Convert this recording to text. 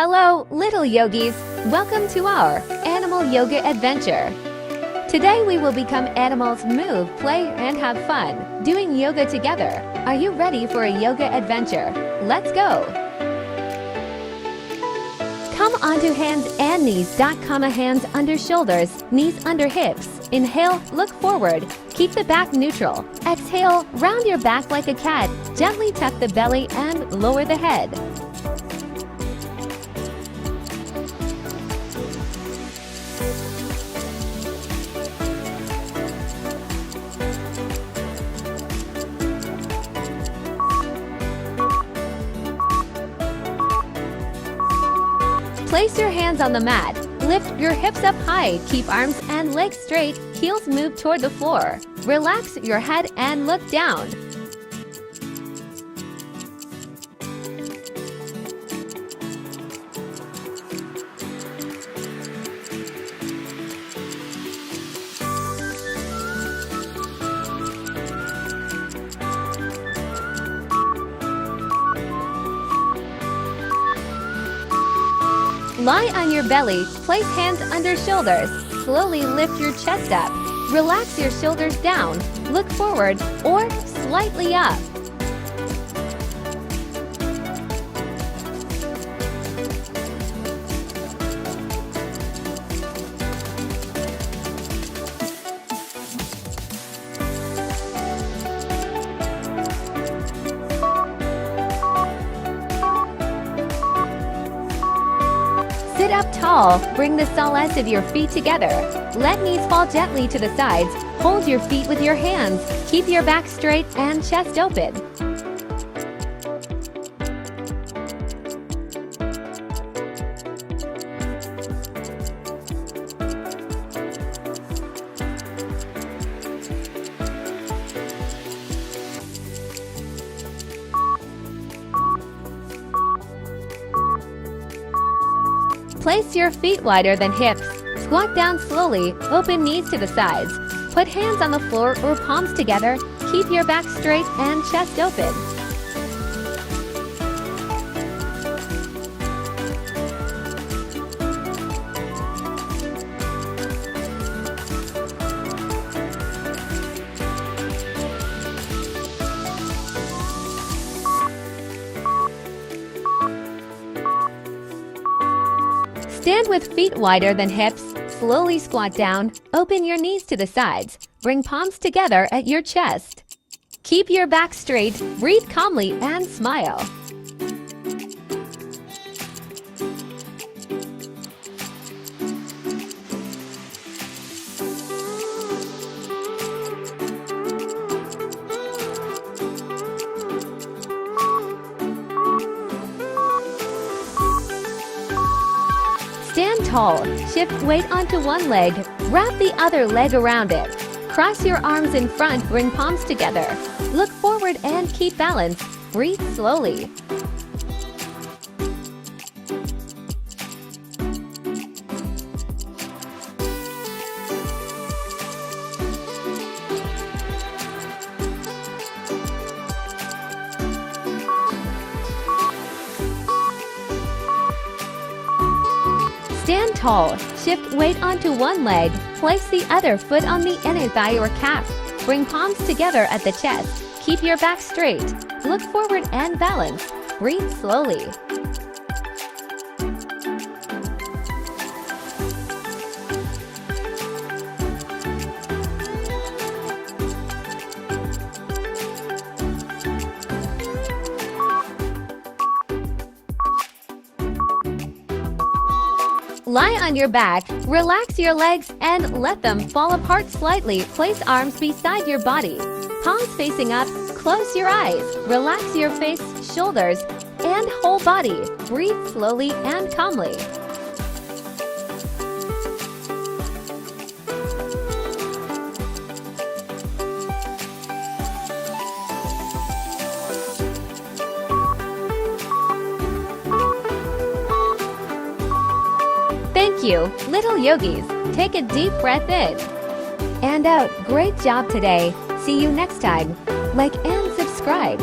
Hello, little yogis! Welcome to our animal yoga adventure. Today we will become animals, move, play, and have fun doing yoga together. Are you ready for a yoga adventure? Let's go! Come onto hands and knees. Hands under shoulders, knees under hips. Inhale, look forward. Keep the back neutral. Exhale, round your back like a cat. Gently tuck the belly and lower the head. Place your hands on the mat. Lift your hips up high. Keep arms and legs straight. Heels move toward the floor. Relax your head and look down. Lie on your belly, place hands under shoulders. Slowly lift your chest up. Relax your shoulders down. Look forward or slightly up. Sit up tall. Bring the soles of your feet together. Let knees fall gently to the sides. Hold your feet with your hands. Keep your back straight and chest open. Place your feet wider than hips. Squat down slowly, open knees to the sides. Put hands on the floor or palms together. Keep your back straight and chest open. Stand with feet wider than hips. Slowly squat down. Open your knees to the sides. Bring palms together at your chest. Keep your back straight. Breathe calmly and smile. Stand tall. Shift weight onto one leg. Wrap the other leg around it. Cross your arms in front. Bring palms together. Look forward and keep balance. Breathe slowly. Stand tall. Shift weight onto one leg. Place the other foot on the inner thigh or calf. Bring palms together at the chest. Keep your back straight. Look forward and balance. Breathe slowly. Lie on your back, relax your legs, and let them fall apart slightly. Place arms beside your body. Palms facing up, close your eyes. Relax your face, shoulders, and whole body. Breathe slowly and calmly. Thank you, little yogis. Take a deep breath in and out. Great job today. See you next time. Like and subscribe.